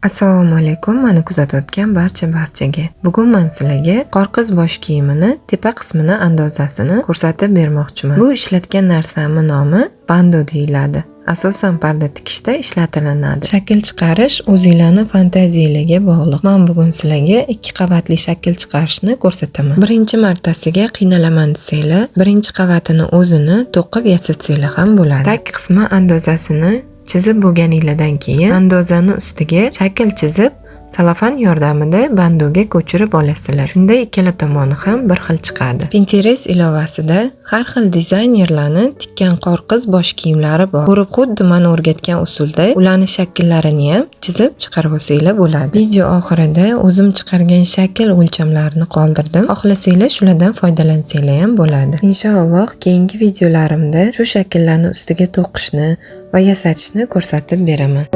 Assalomu alaykum, meni kuzatayotgan barchaga. Bugun men sizlarga qorqiz bosh kiyimini tepa qismini andozasini ko'rsatib bermoqchiman. Bu ishlatgan narsamning nomi bando deyiladi. Asosan parda tikishda ishlatilinadi. Shakl chiqarish o'zingizlarning fantaziyangizga bog'liq. Men bugun sizlarga 2 qavatli shakl chiqarishni ko'rsataman. Birinchi martasiga qiynalaman desanglar, birinchi qavatini o'zini to'qib yasatsanglar ham bo'ladi. Tag qismi andozasini chizib bo'lganingizdan keyin andozani ustiga shakl chizib, salafan yordamida bandoga ko'chirib olasizlar. Shunda ikkala tomoni ham bir xil chiqadi. Pinterest ilovasida har xil dizaynerlarning tikkan qorqiz bosh kiyimlari bor. Ko'rib xuddi men o'rgatgan usulda ularning shakllarini ham chizib chiqarib olsanglar bo'ladi. Video oxirida o'zim chiqargan shakl o'lchamlarini qoldirdim. Xohlasanglar shulardan foydalansanglar ham bo'ladi. Inshaalloh keyingi videolarimda shu shakllarni ustiga to'qishni va yasatishni ko'rsatib beraman.